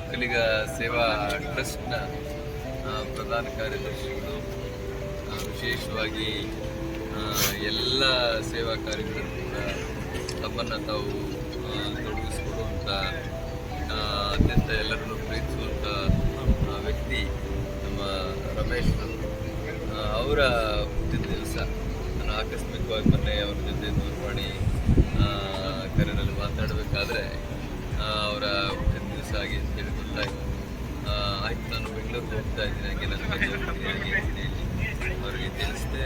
ಒಕ್ಕಲಿಗ ಸೇವಾ ಟ್ರಸ್ಟ್ನ ಪ್ರಧಾನ ಕಾರ್ಯದರ್ಶಿಗಳು ವಿಶೇಷವಾಗಿ ಎಲ್ಲ ಸೇವಾ ಕಾರ್ಯಗಳನ್ನು ಕೂಡ ತಮ್ಮನ್ನು ತಾವು ತೊಡಗಿಸಿಕೊಡುವಂಥ ಅತ್ಯಂತ ಎಲ್ಲರನ್ನು ಪ್ರೀತಿಸುವಂಥ ವ್ಯಕ್ತಿ ನಮ್ಮ ರಮೇಶ್ ಅವರ ಹುಟ್ಟಿದ ದಿವಸ. ನಾನು ಆಕಸ್ಮಿಕವಾಗಿ ಮೊನ್ನೆ ಅವ್ರ ಜೊತೆ ದೂರವಾಣಿ ಕರೆಯಲ್ಲಿ ಮಾತಾಡಬೇಕಾದ್ರೆ ಅವರ ಹುಟ್ಟಿದ ದಿವಸ ಆಗಿ ಅಂತೇಳಿ ಗೊತ್ತಾಯಿತು. ಆಯ್ತು, ನಾನು ಬೆಂಗಳೂರಿಗೆ ಹೋಗ್ತಾ ಇದ್ದೀನಿ, ಹಾಗೆ ನನ್ನ ಅವರಿಗೆ ತಿಳಿಸಿದೆ.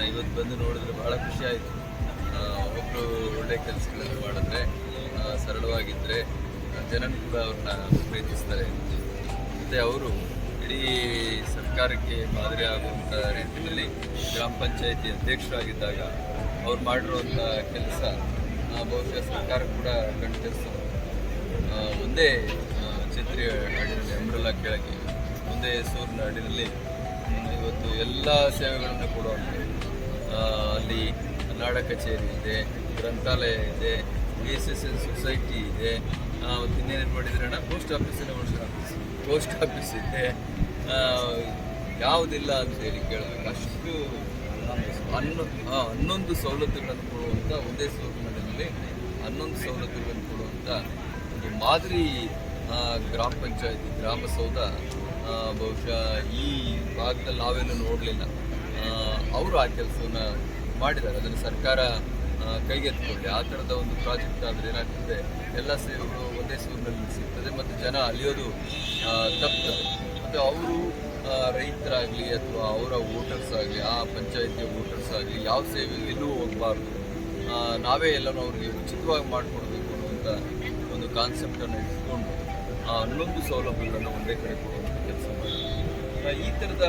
ಇವತ್ತು ಬಂದು ನೋಡಿದ್ರೆ ಭಾಳ ಖುಷಿ ಆಯಿತು. ಒಬ್ಬರು ಒಳ್ಳೆಯ ಕೆಲಸಗಳನ್ನು ಮಾಡಿದ್ರೆ, ಸರಳವಾಗಿದ್ದರೆ ಜನರು ಕೂಡ ಅವ್ರನ್ನ ಪ್ರೀತಿಸ್ತಾರೆ. ಮತ್ತು ಅವರು ಇಡೀ ಸರ್ಕಾರಕ್ಕೆ ಮಾದರಿ ಆಗುವಂಥ ರೀತಿಯಲ್ಲಿ ಗ್ರಾಮ ಪಂಚಾಯಿತಿ ಅಧ್ಯಕ್ಷರಾಗಿದ್ದಾಗ ಅವ್ರು ಮಾಡಿರುವಂಥ ಕೆಲಸ ಬಹುಶಃ ಸರ್ಕಾರ ಕೂಡ ಕಣ್ತರಿಸ್ತಾರೆ. ಒಂದೇ ಛತ್ರಿ ಅಡಿನಲ್ಲಿ, ಅಂಬ್ರೆಲಾ ಕೆಳಗೆ ಒಂದೇ ಸೂರಿನ ಅಡಿನಲ್ಲಿ ಇವತ್ತು ಎಲ್ಲ ಸೇವೆಗಳನ್ನು ಕೊಡುವಂಥ ಅಲ್ಲಿ ನಾಡ ಕಚೇರಿ ಇದೆ, ಗ್ರಂಥಾಲಯ ಇದೆ, BSSN ಸೊಸೈಟಿ ಇದೆ, ಮತ್ತು ಇನ್ನೇನು ಮಾಡಿದ್ರೆ ಪೋಸ್ಟ್ ಆಫೀಸ್ ಇದೆ. ಯಾವುದಿಲ್ಲ ಅಂತ ಹೇಳಿ ಕೇಳಬೇಕು. ಅಷ್ಟು 11 ಸವಲತ್ತುಗಳನ್ನು ಕೊಡುವಂಥ ಒಂದೇ ಸೂರಿನಲ್ಲಿ 11 ಸವಲತ್ತುಗಳನ್ನು ಕೊಡುವಂಥ ಒಂದು ಮಾದರಿ ಗ್ರಾಮ ಪಂಚಾಯತಿ ಗ್ರಾಮಸೌಧ ಬಹುಶಃ ಈ ಭಾಗದಲ್ಲಿ ನಾವೇನು ನೋಡಲಿಲ್ಲ. ಅವರು ಆ ಕೆಲಸವನ್ನು ಮಾಡಿದ್ದಾರೆ. ಅದನ್ನು ಸರ್ಕಾರ ಕೈಗೆತ್ತಿಕೊಳ್ಳಿ. ಆ ಥರದ ಒಂದು ಪ್ರಾಜೆಕ್ಟ್ ಆದರೆ ಏನಾಗ್ತದೆ, ಎಲ್ಲ ಸೇವೆಗಳು ಒಂದೇ ಸೂರಿನಲ್ಲಿ ಸಿಗ್ತದೆ ಮತ್ತು ಜನ ಅಲಿಯೋದು ತಪ್ಪುತ್ತದೆ. ಮತ್ತು ಅವರು ರೈತರಾಗಲಿ ಅಥವಾ ಅವರ ವೋಟರ್ಸ್ ಆಗಲಿ, ಆ ಪಂಚಾಯಿತಿಯ ವೋಟರ್ಸ್ ಆಗಲಿ ಯಾವ ಸೇವೆಗೆ ಎಲ್ಲೂ ಹೋಗಬಾರ್ದು, ನಾವೇ ಎಲ್ಲನೂ ಅವ್ರಿಗೆ ಉಚಿತವಾಗಿ ಮಾಡಿಕೊಡ್ಬೇಕು ಅನ್ನುವಂಥ ಒಂದು ಕಾನ್ಸೆಪ್ಟನ್ನು ಇಟ್ಕೊಂಡು 11 ಸೌಲಭ್ಯಗಳನ್ನು ಒಂದೇ ಕಡೆ ಕೊಡುವಂಥ ಕೆಲಸ ಮಾಡಿದ್ದಾರೆ. ಈ ಥರದ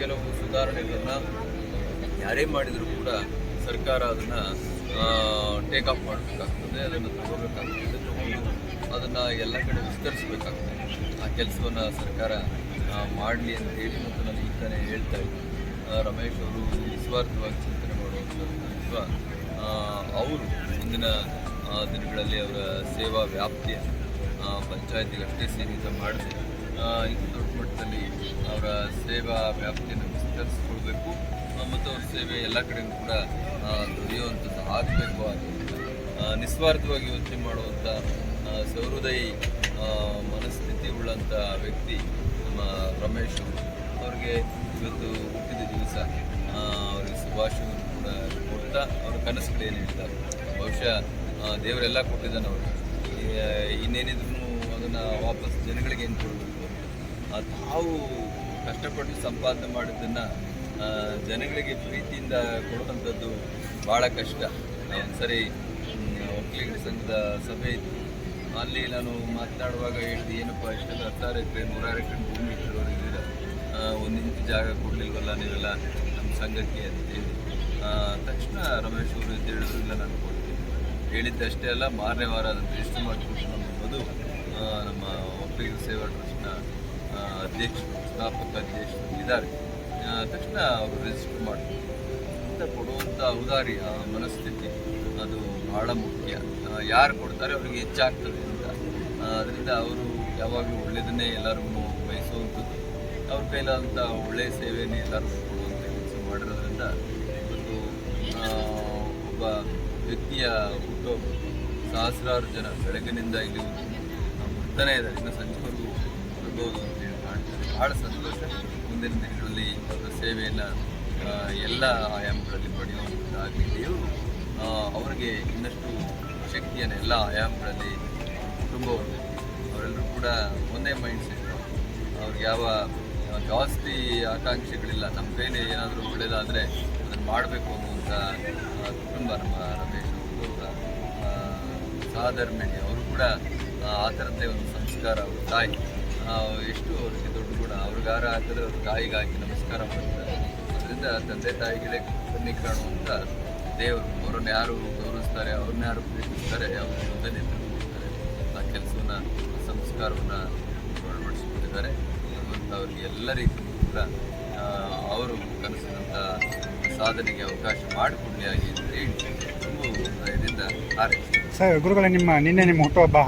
ಕೆಲವು ಸುಧಾರಣೆಗಳನ್ನು ಯಾರೇ ಮಾಡಿದರೂ ಕೂಡ ಸರ್ಕಾರ ಅದನ್ನು ಟೇಕ್ ಆಫ್ ಮಾಡಬೇಕಾಗ್ತದೆ, ಅದನ್ನು ತಗೋಬೇಕಾಗ್ತದೆ, ತಗೊಂಡು ಅದನ್ನು ಎಲ್ಲ ಕಡೆ ವಿಸ್ತರಿಸಬೇಕಾಗ್ತದೆ. ಆ ಕೆಲಸವನ್ನು ಸರ್ಕಾರ ಮಾಡಲಿ ಅಂತೇಳಿ ಮತ್ತು ನಾನು ಈಗ ತಾನೇ ಹೇಳ್ತಾ ಇದ್ದೀನಿ. ರಮೇಶ್ ಅವರು ನಿಸ್ವಾರ್ಥವಾಗಿ ಚಿಂತನೆ ಮಾಡುವಂಥ ಅವರು ಮುಂದಿನ ದಿನಗಳಲ್ಲಿ ಅವರ ಸೇವಾ ವ್ಯಾಪ್ತಿಯನ್ನು ಪಂಚಾಯತಿಗೆ ಅಷ್ಟೇ ಸೀಮಿತ ಮಾಡದೆ ಇನ್ನು ದೊಡ್ಡ ಮಟ್ಟದಲ್ಲಿ ಅವರ ಸೇವಾ ವ್ಯಾಪ್ತಿಯನ್ನು ವಿಸ್ತರಿಸಿಕೊಳ್ಬೇಕು ಮತ್ತು ಅವ್ರ ಸೇವೆ ಎಲ್ಲ ಕಡೆಯೂ ಕೂಡ ದೊರೆಯುವಂಥದ್ದು ಆಗಬೇಕು. ನಿಸ್ವಾರ್ಥವಾಗಿ ಯೋಚನೆ ಮಾಡುವಂಥ ಸಹೃದಯಿ ಮನಸ್ಥಿತಿ ಉಳ್ಳಂಥ ವ್ಯಕ್ತಿ ನಮ್ಮ ರಮೇಶ್ ಅವರು. ಅವ್ರಿಗೆ ಇವತ್ತು ಹುಟ್ಟಿದ ದಿವಸ ಅವ್ರಿಗೆ ಶುಭಾಶಯವನ್ನು ಕೂಡ ಕೊಡ್ತಾ ಅವ್ರ ಕನಸುಗಳೇನು ಹೇಳ್ತಾರೆ. ಬಹುಶಃ ದೇವರೆಲ್ಲ ಕೊಟ್ಟಿದ್ದಾನೆ ಅವರು. ಇನ್ನೇನಿದ್ರು ಅದನ್ನು ವಾಪಸ್ ಜನಗಳಿಗೆ ಏನು ಕೊಡಬೇಕು, ತಾವು ಕಷ್ಟಪಟ್ಟು ಸಂಪಾದನೆ ಮಾಡಿದ್ದನ್ನು ಜನಗಳಿಗೆ ಪ್ರೀತಿಯಿಂದ ಕೊಡುವಂಥದ್ದು ಭಾಳ ಕಷ್ಟ. ಒಂದ್ಸರಿ ಒಕ್ಕಲಿಗರ ಸಂಘದ ಸಭೆ ಇತ್ತು. ಅಲ್ಲಿ ನಾನು ಮಾತನಾಡುವಾಗ ಹೇಳಿದೆ, ಏನಪ್ಪ ಇಷ್ಟೆಲ್ಲ 10 ಎಕರೆ 100 ಎಕರೆ ಭೂಮಿ ಇಟ್ಟರು ಇದ್ದೀರ, 1 ಇಂಚು ಜಾಗ ಕೊಡಲಿಲ್ವಲ್ಲ ನೀವೆಲ್ಲ ನಮ್ಮ ಸಂಘಕ್ಕೆ ಅಂತೇಳಿ. ತಕ್ಷಣ ರಮೇಶ್ ಅವರು ಅಂತ ಹೇಳಿದ್ರು, ಇಲ್ಲ ನಾನು ಕೊಡ್ತೀನಿ. ಹೇಳಿದ್ದಷ್ಟೇ ಅಲ್ಲ, ಮಾರನೇ ವಾರ ಅದನ್ನು ರಿಜಿಸ್ಟರ್ ಮಾಡಿಕೊಟ್ಟು ನಮ್ಮ ಮಧು ನಮ್ಮ ಒಕ್ಕಲಿಗರ ಸೇವಾ ಟ್ರಸ್ಟ್ನ ಅಧ್ಯಕ್ಷರು, ಸ್ಥಾಪಕ ಅಧ್ಯಕ್ಷರು ಇದ್ದಾರೆ. ತಕ್ಷಣ ಅವರು ರಿಜಿಸ್ಟರ್ ಮಾಡ್ತಾರೆ ಅಂತ ಕೊಡುವಂಥ ಔದಾರ್ಯ ಮನಸ್ಥಿತಿ ಅದು ಭಾಳ ಮುಖ್ಯ. ಯಾರು ಕೊಡ್ತಾರೆ ಅವ್ರಿಗೆ ಹೆಚ್ಚಾಗ್ತದೆ ಅಂತ. ಅದರಿಂದ ಅವರು ಯಾವಾಗಲೂ ಒಳ್ಳೆಯದನ್ನೇ ಎಲ್ಲರಿಗೂ ಬಯಸುವಂಥದ್ದು, ಅವ್ರ ಕೈಲಾದಂಥ ಒಳ್ಳೆಯ ಸೇವೆಯನ್ನೇ ಎಲ್ಲರಿಗೂ ಕೊಡುವಂಥ ಕೆಲಸ ಮಾಡಿರೋದ್ರಿಂದ ಇವತ್ತು ಒಬ್ಬ ವ್ಯಕ್ತಿಯ ಹುಟ್ಟುಹಬ್ಬ ಸಹಸ್ರಾರು ಜನ ಬೆಳಗಿನಿಂದ ಇಲ್ಲಿ ಬರ್ತಾನೆ ಇದ್ದಾರೆ. ಇನ್ನು ಸಂಜೆವರೆಗೂ ಬರ್ಬೋದು ಅಂತೇಳಿ ಕಾಣ್ತಾರೆ. ಭಾಳ ಸಂತೋಷ. ಮುಂದಿನ ದಿನಗಳಲ್ಲಿ ಅವರ ಸೇವೆಯನ್ನು ಎಲ್ಲ ಆಯಾಮಗಳಲ್ಲಿ ಪಡೆಯುವಂಥದ್ದಾಗಲಿ. ದೇವರು ಅವರಿಗೆ ಇನ್ನಷ್ಟು ಶಕ್ತಿಯನ್ನು ಎಲ್ಲ ಆಯಾಮಗಳಲ್ಲಿ ಕುಟುಂಬವನ್ನು ಅವರೆಲ್ಲರೂ ಕೂಡ ಒಂದೇ ಮೈಂಡ್ ಸೆಟ್. ಅವ್ರಿಗೆ ಯಾವ ಜಾಸ್ತಿ ಆಕಾಂಕ್ಷೆಗಳಿಲ್ಲ. ನಮ್ಮ ಕೈಲಿ ಏನಾದರೂ ಒಳ್ಳೆಯದಾದರೆ ಅದನ್ನು ಮಾಡಬೇಕು ಅನ್ನುವಂಥ ಕುಟುಂಬ ನಮ್ಮ ರಮೇಶ್ ಅವರ ಸಹಧರ್ಮಿಣಿ. ಅವರು ಕೂಡ ಆ ಥರದ್ದೇ ಒಂದು ಸಂಸ್ಕಾರ. ಅವ್ರ ತಾಯಿ ಎಷ್ಟು ಅವ್ರಿಗೆ ದೊಡ್ಡ ಗುಣ. ಅವ್ರಿಗಾರ ಹಾಕಿದ್ರೆ ಅವ್ರ ತಾಯಿಗೆ ಹಾಕಿ ನಮಸ್ಕಾರ ಮಾಡ್ತಾರೆ. ಅದರಿಂದ ತಂದೆ ತಾಯಿಗಳೇ ಕಣ್ಣಿ ಕಾಣುವಂಥ ದೇವರು. ಅವರನ್ನು ಯಾರು ಗೌರವಿಸ್ತಾರೆ, ಅವ್ರನ್ನ ಯಾರು ಪ್ರೀತಿಸ್ತಾರೆ, ಅವ್ರ ಮುಂದೆ ನಿಂತುಕೊಳ್ತಾರೆ. ಆ ಕೆಲಸವನ್ನು, ಸಂಸ್ಕಾರವನ್ನು ಅಳವಡಿಸಿಕೊಂಡಿದ್ದಾರೆ. ಮತ್ತು ಅವರಿಗೆ ಎಲ್ಲ ರೀತಿಯೂ ಕೂಡ ಅವರು ಕನಸಿದಂಥ ಸಾಧನೆಗೆ ಅವಕಾಶ ಮಾಡಿಕೊಡಲಿ ಆಗಿ ಅಂತ ಹೇಳಿ ತುಂಬ ಹೃದಯದಿಂದ ಹಾರೈಸ್ತಾರೆ. ಸರ್ ಗುರುಗಳೇ, ನಿಮ್ಮ ಹುಟ್ಟುಹಬ್ಬ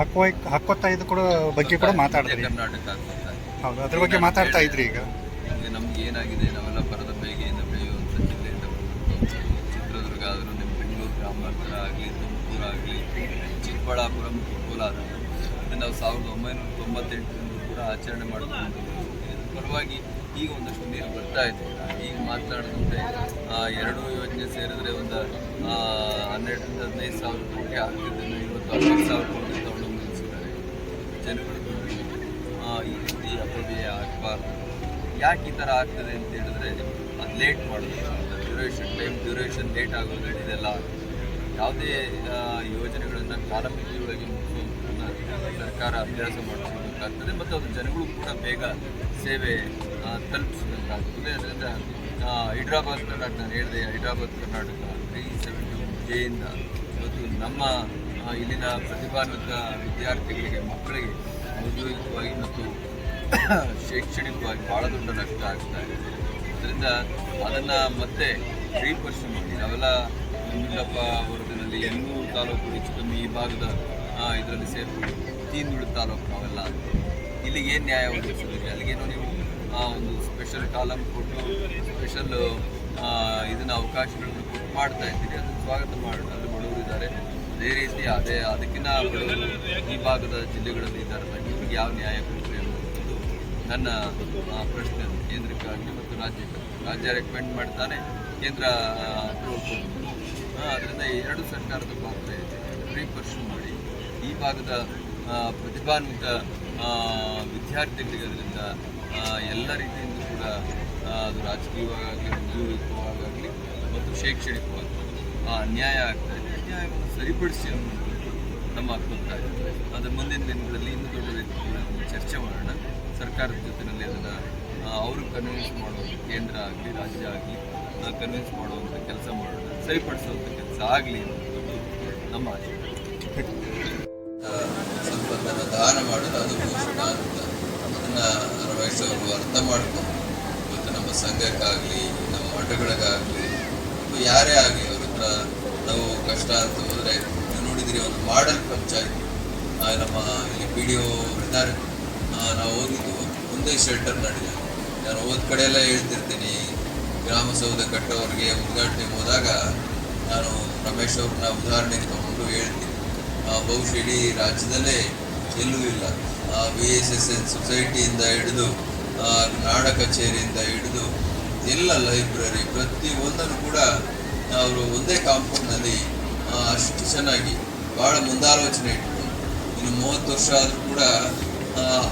ಹಕ್ಕೊತ್ತಾಯದ ಕೂಡ ಬಗ್ಗೆ ಕೂಡ ಮಾತಾಡಿದ್ರಿ. ಕರ್ನಾಟಕ ಆಗ್ತಾ ಹೌದು, ಅದ್ರ ಬಗ್ಗೆ ಮಾತಾಡ್ತಾ ಇದ್ರಿ. ಈಗ ನಮ್ಗೆ ಏನಾಗಿದೆ, ನಾವೆಲ್ಲ ಬರದ ಬೇಗೆಯಿಂದ ಬೆಳೆಯುವಂಥ ಜಿಲ್ಲೆಯಿಂದ ಬಂದು ಚಿತ್ರದುರ್ಗ ಆದರೂ ನಿಮ್ಮ ಬೆಂಗಳೂರು ಗ್ರಾಮಾಂತರ ಆಗಲಿ, ತುಮಕೂರು ಆಗಲಿ, ಚಿಕ್ಕಬಳ್ಳಾಪುರ ಮತ್ತು ಕೋಲಾರ ನಾವು 1998ರಿಂದ ಕೂಡ ಆಚರಣೆ ಮಾಡಿಕೊಂಡು ಪರವಾಗಿ ಈಗ ಒಂದಷ್ಟು ನೀರು ಬರ್ತಾ ಇದೆ. ಈಗ ಮಾತನಾಡಿದಂತೆ 2 ಯೋಜನೆ ಸೇರಿದ್ರೆ ಒಂದು 12ರಿಂದ 15 ಸಾವಿರ ಕೋಟಿ ಆಗ್ತಿದ್ದನ್ನು ಇವತ್ತು 60 ಸಾವಿರ ಕೋಟಿ ತಗೊಂಡು ನಿಲ್ಲಿಸಿದ್ದಾರೆ. ಜನಗಳು ಈ ರೀತಿ ಅಪವ್ಯಯ ಆಗಬಾರ್ದು. ಯಾಕೆ ಈ ಥರ ಆಗ್ತದೆ ಅಂತ ಹೇಳಿದ್ರೆ, ಅದು ಲೇಟ್ ಮಾಡೋದು, ಡ್ಯೂರೇಷನ್ ಲೇಟ್ ಆಗೋದು, ಇದೆಲ್ಲ ಯಾವುದೇ ಯೋಜನೆಗಳನ್ನು ಕಾಲಮಿತಿಯೊಳಗೆ ಮುಗಿಸೋದನ್ನು ಸರ್ಕಾರ ಅಭ್ಯಾಸ ಮಾಡಿಸಬೇಕಾಗ್ತದೆ ಮತ್ತು ಅದು ಜನಗಳು ಕೂಡ ಬೇಗ ಸೇವೆ ತಲುಪಿಸಬೇಕಾಗ್ತದೆ. ಅದರಿಂದ ಹೈದ್ರಾಬಾದ್ ಕರ್ನಾಟಕ, ನಾನು ಹೇಳಿದೆ, ಹೈದ್ರಾಬಾದ್ ಕರ್ನಾಟಕ 371Jಯಿಂದ ಇವತ್ತು ನಮ್ಮ ಇಲ್ಲಿನ ಪ್ರತಿಭಾನ್ವಿತ ವಿದ್ಯಾರ್ಥಿಗಳಿಗೆ, ಮಕ್ಕಳಿಗೆ ಔದ್ಯೋಗಿಕವಾಗಿ ಮತ್ತು ಶೈಕ್ಷಣಿಕವಾಗಿ ಭಾಳ ದೊಡ್ಡ ನಷ್ಟ ಆಗ್ತಾ ಇದೆ. ಅದರಿಂದ ಅದನ್ನು ಮತ್ತೆ ರೀಪರ್ಷನ್ ಮಾಡಿ ನಾವೆಲ್ಲ ಮುಂಡಪ್ಪ ವರ್ಗದಲ್ಲಿ 800 ತಾಲೂಕು ಹೆಚ್ಚು ಕಮ್ಮಿ ಈ ಭಾಗದ ಇದರಲ್ಲಿ ಸೇರಿಕೊಂಡು ತೀನ್ದುಳು ತಾಲೂಕು ನಾವೆಲ್ಲ ಇಲ್ಲಿಗೆ ಏನು ನ್ಯಾಯ ಒದಗಿಸಿದ್ರಿ? ಅಲ್ಲಿಗೇನೋ ನೀವು ಒಂದು ಸ್ಪೆಷಲ್ ಕಾಲಮ್ ಕೊಟ್ಟು ಸ್ಪೆಷಲ್ ಇದನ್ನು ಅವಕಾಶಗಳನ್ನು ಕೊಟ್ಟು ಮಾಡ್ತಾ ಇದ್ದೀರಿ. ಅದನ್ನು ಸ್ವಾಗತ ಮಾಡೋಣ. ಅಲ್ಲಿ ಬಡವರು ಇದ್ದಾರೆ, ಅದೇ ರೀತಿ ಅದಕ್ಕಿಂತ ಬಡವರು ಈ ಭಾಗದ ಜಿಲ್ಲೆಗಳಲ್ಲಿ ಇದ್ದಾರಲ್ಲ, ಇವ್ರಿಗೆ ಯಾವ ನ್ಯಾಯ ಕೊಡ್ತೀರಿ ಅನ್ನೋದು ನನ್ನ ಪ್ರಶ್ನೆ. ಕೇಂದ್ರಕ್ಕಾಗಲಿ ಮತ್ತು ರಾಜ್ಯ ರೆಕಮೆಂಡ್ ಮಾಡ್ತಾನೆ, ಕೇಂದ್ರ ಅಪ್ರೂವಲ್ ಕೊಡ್ಬೋದು. ಅದರಿಂದ 2 ಸರ್ಕಾರದ ಪಾತ್ರ ಇದೆ. ರೀಪರ್ಷನ್ ಮಾಡಿ ಈ ಭಾಗದ ಪ್ರತಿಭಾನ್ವಿತ ವಿದ್ಯಾರ್ಥಿಗಳಿಗೆ ಅದರಿಂದ ಎಲ್ಲ ರೀತಿಯಿಂದ ಕೂಡ ಅದು ರಾಜಕೀಯವಾಗಲಿ, ಉದ್ಯೋಗಿಕವಾಗಲಿ ಮತ್ತು ಶೈಕ್ಷಣಿಕವಾಗಿ ಅನ್ಯಾಯ ಆಗ್ತಾ ಇದೆ. ಅನ್ಯಾಯವನ್ನು ಸರಿಪಡಿಸಿ ಅನ್ನುವಂಥದ್ದು ನಮ್ಮ ಅಭಿಪ್ರಾಯ. ಅದರ ಮುಂದಿನ ದಿನಗಳಲ್ಲಿ ಇನ್ನೂ ದೊಡ್ಡ ರೀತಿಯಲ್ಲಿ ಚರ್ಚೆ ಮಾಡೋಣ. ಸರ್ಕಾರದ ಜೊತೆಯಲ್ಲಿ ಅದನ್ನು ಅವರು ಕನ್ವಿನ್ಸ್ ಮಾಡುವಂಥ, ಕೇಂದ್ರ ಆಗಲಿ ರಾಜ್ಯ ಆಗಲಿ ಕನ್ವಿನ್ಸ್ ಮಾಡುವಂಥ ಕೆಲಸ ಮಾಡೋಣ, ಸರಿಪಡಿಸುವಂಥ ಕೆಲಸ ಆಗಲಿ ಅನ್ನೋದು ನಮ್ಮ ಆಶೆ. ಸಂಪತ್ತನ್ನು ದಾನ ಮಾಡೋದು ಅದು ಪೋಷಣ ಅಂತ ಅದನ್ನು ರಮೇಶ್ ಅವರು ಅರ್ಥ ಮಾಡ್ಕೊಂಡು ಇವತ್ತು ನಮ್ಮ ಸಂಘಕ್ಕಾಗಲಿ, ನಮ್ಮ ಮಠಗಳಿಗಾಗಲಿ, ಯಾರೇ ಆಗಲಿ ಅವ್ರ ಹತ್ರ ನಾವು ಕಷ್ಟ ಅಂತ ಹೋದರೆ, ನೀವು ನೋಡಿದಿರಿ ಒಂದು ಮಾಡೆಲ್ ಪಂಚಾಯತ್ ನಮ್ಮ ಇಲ್ಲಿ PDO ಇದ್ದಾರೆ. ನಾವು ಹೋಗಿದ್ದು ಒಂದೇ ಶೆಲ್ಟರ್ ನಡೆದಿದೆ. ನಾನು ಹೋದ ಕಡೆ ಎಲ್ಲ ಹೇಳ್ತಿರ್ತೀನಿ, ಗ್ರಾಮಸೌಧ ಕಟ್ಟೋರಿಗೆ ಉದ್ಘಾಟನೆ ಹೋದಾಗ ನಾನು ರಮೇಶ್ ಅವ್ರನ್ನ ಉದಾಹರಣೆಗೆ ತಗೊಂಡು ಹೇಳ್ತೀನಿ. ಬಹುಶಃ ಇಡೀ ರಾಜ್ಯದಲ್ಲೇ ಎಲ್ಲೂ ಇಲ್ಲ. VSSN ಸೊಸೈಟಿಯಿಂದ ಹಿಡಿದು ನಾಡ ಕಚೇರಿಯಿಂದ ಹಿಡಿದು ಎಲ್ಲ ಲೈಬ್ರರಿ ಪ್ರತಿಯೊಂದನ್ನು ಕೂಡ ಅವರು ಒಂದೇ ಕಾಂಪೌಂಡ್ನಲ್ಲಿ ಅಷ್ಟು ಚೆನ್ನಾಗಿ ಭಾಳ ಮುಂದಾಲೋಚನೆ ಇಟ್ಕೊಂಡು, ಇನ್ನು 30 ವರ್ಷ ಆದರೂ ಕೂಡ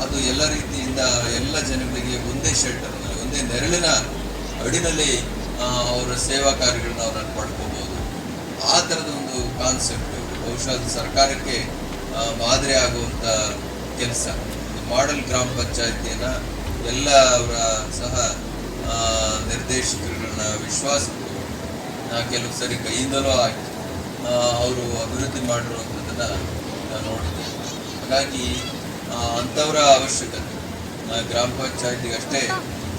ಅದು ಎಲ್ಲ ರೀತಿಯಿಂದ ಎಲ್ಲ ಜನಗಳಿಗೆ ಒಂದೇ ಶೆಲ್ಟರ್ನಲ್ಲಿ, ಒಂದೇ ನೆರಳಿನ ಅಡಿನಲ್ಲಿ ಅವರ ಸೇವಾ ಕಾರ್ಯಗಳನ್ನ ಅವರನ್ನು ಪಡ್ಕೋಬೋದು. ಆ ಥರದ ಒಂದು ಕಾನ್ಸೆಪ್ಟ್ ಬಹುಶಃ ಅದು ಸರ್ಕಾರಕ್ಕೆ ಮಾದರಿ ಆಗುವಂಥ ಕೆಲಸ. ಮಾಡೆಲ್ ಗ್ರಾಮ ಪಂಚಾಯತಿಯನ್ನು ಎಲ್ಲ ಅವರ ಸಹ ನಿರ್ದೇಶಕರುಗಳನ್ನ ವಿಶ್ವಾಸ ಕೆಲವು ಸರಿ ಕೈಯಿಂದಲೂ ಆಗಿ ಅವರು ಅಭಿವೃದ್ಧಿ ಮಾಡಿರುವಂಥದ್ದನ್ನು ನಾವು ನೋಡಿದ್ದೇವೆ. ಹಾಗಾಗಿ ಅಂಥವರ ಅವಶ್ಯಕತೆ ಗ್ರಾಮ ಪಂಚಾಯತಿಗೆ ಅಷ್ಟೇ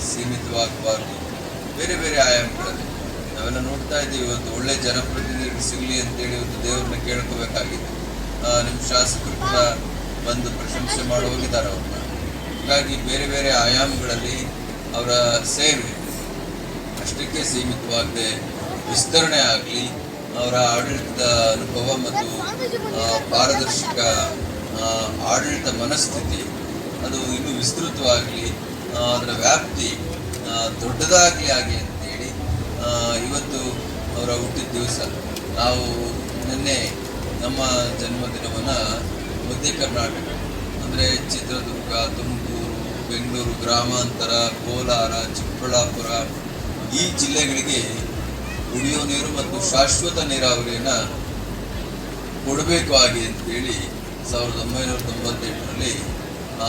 ಸೀಮಿತವಾಗಬಾರ್ದು, ಬೇರೆ ಬೇರೆ ಆಯಾಮಗಳಲ್ಲಿ ನಾವೆಲ್ಲ ನೋಡ್ತಾ ಇದ್ದೀವಿ. ಇವತ್ತು ಒಳ್ಳೆ ಜನಪ್ರತಿನಿಧಿಗಳು ಸಿಗಲಿ ಅಂತೇಳಿ ಇವತ್ತು ದೇವ್ರನ್ನ ಕೇಳ್ಕೋಬೇಕಾಗಿದೆ. ನಿಮ್ಮ ಶಾಸಕರು ಕೂಡ ಬಂದು ಪ್ರಶಂಸೆ ಮಾಡಿ ಹೋಗಿದ್ದಾರೆ ಅವ್ರನ್ನ. ಹಾಗಾಗಿ ಬೇರೆ ಬೇರೆ ಆಯಾಮಗಳಲ್ಲಿ ಅವರ ಸೇವೆ ಅಷ್ಟಕ್ಕೆ ಸೀಮಿತವಾಗದೆ ವಿಸ್ತರಣೆ ಆಗಲಿ, ಅವರ ಆಡಳಿತದ ಅನುಭವ ಮತ್ತು ಪಾರದರ್ಶಕ ಆಡಳಿತ ಮನಸ್ಥಿತಿ ಅದು ಇನ್ನೂ ವಿಸ್ತೃತವಾಗಲಿ, ಅದರ ವ್ಯಾಪ್ತಿ ದೊಡ್ಡದಾಗಲಿ ಆಗಿ ಅಂತೇಳಿ ಇವತ್ತು ಅವರ ಹುಟ್ಟಿದ ದಿವಸ ನಾವು ನಿನ್ನೆ ನಮ್ಮ ಜನ್ಮದಿನವನ್ನು ಮಧ್ಯ ಕರ್ನಾಟಕ ಅಂದರೆ ಚಿತ್ರದುರ್ಗ, ತುಮಕೂರು, ಬೆಂಗಳೂರು ಗ್ರಾಮಾಂತರ, ಕೋಲಾರ, ಚಿಕ್ಕಬಳ್ಳಾಪುರ ಈ ಜಿಲ್ಲೆಗಳಿಗೆ ಕುಡಿಯೋ ನೀರು ಮತ್ತು ಶಾಶ್ವತ ನೀರಾವರಿಯನ್ನು ಕೊಡಬೇಕು ಆಗಿ ಅಂತೇಳಿ 1998ರಲ್ಲಿ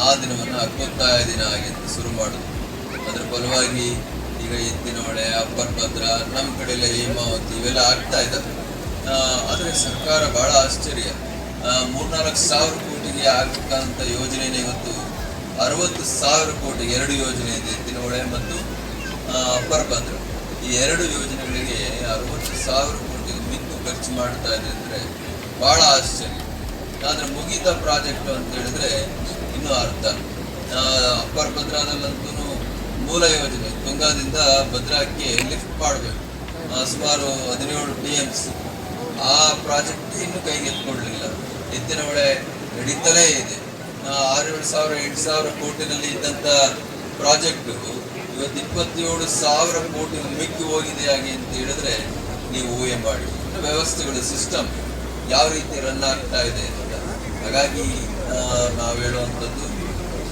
ಆ ದಿನವನ್ನು ಹಕ್ಕೊತ್ತಾಯ ದಿನ ಆಗಿ ಅಂತ ಶುರು ಮಾಡಿದ್ರು. ಅದರ ಫಲವಾಗಿ ಈಗ ಎತ್ತಿನಹೊಳೆ, ಅಪ್ಪರ್ ಭದ್ರಾ, ನಮ್ಮ ಕಡೆಯಲ್ಲ ಹೇಮಾವತಿ ಇವೆಲ್ಲ ಆಗ್ತಾ ಇದ್ದಾವೆ. ಆದರೆ ಸರ್ಕಾರ ಭಾಳ ಆಶ್ಚರ್ಯ, 3-4 ಸಾವಿರ ಕೋಟಿಗೆ ಆಗಬೇಕಂತ ಯೋಜನೆನ ಇವತ್ತು 60,000 ಕೋಟಿ 2 ಯೋಜನೆ ಇದೆ, ಎತ್ತಿನಹೊಳೆ ಮತ್ತು ಅಪ್ಪರ್ ಭದ್ರಾ. ಈ 2 ಯೋಜನೆಗಳಿಗೆ 60,000 ಕೋಟಿ ಮಿಕ್ಕು ಖರ್ಚು ಮಾಡ್ತಾ ಇದೆ ಅಂದರೆ ಭಾಳ ಆಶ್ಚರ್ಯ. ಆದರೆ ಮುಗಿದ ಪ್ರಾಜೆಕ್ಟ್ ಅಂತ ಹೇಳಿದ್ರೆ ಇನ್ನೂ ಅರ್ಥ. ಅಪ್ಪರ್ ಭದ್ರಾದಲ್ಲಂತೂ ಮೂಲ ಯೋಜನೆ ತುಂಗಾದಿಂದ ಭದ್ರಾಕ್ಕೆ ಲಿಫ್ಟ್ ಮಾಡಬೇಕು, ಸುಮಾರು 17 TMC. ಆ ಪ್ರಾಜೆಕ್ಟ್ ಇನ್ನೂ ಕೈಗೆತ್ಕೊಳ್ಳಲಿಲ್ಲ. ಎತ್ತಿನ ಹೊಳೆ ನಡೀತಲೇ ಇದೆ. 6,000 8,000 ಕೋಟಿನಲ್ಲಿ ಇದ್ದಂಥ ಪ್ರಾಜೆಕ್ಟು ಇವತ್ತು 27,000 ಕೋಟಿ ಮಿಕ್ಕಿ ಹೋಗಿದೆ ಹಾಗೆ ಅಂತ ಹೇಳಿದ್ರೆ ನೀವು ಊಹೆ ಮಾಡಿ ವ್ಯವಸ್ಥೆಗಳು, ಸಿಸ್ಟಮ್ ಯಾವ ರೀತಿ ರನ್ ಆಗ್ತಾ ಇದೆ ಅಂತ. ಹಾಗಾಗಿ ನಾವು ಹೇಳುವಂಥದ್ದು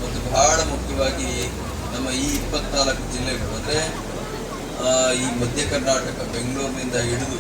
ಮತ್ತು ಬಹಳ ಮುಖ್ಯವಾಗಿ ನಮ್ಮ ಈ 24 ಜಿಲ್ಲೆಗಳು ಅಂದರೆ ಈ ಮಧ್ಯ ಕರ್ನಾಟಕ ಬೆಂಗಳೂರಿನಿಂದ ಹಿಡಿದು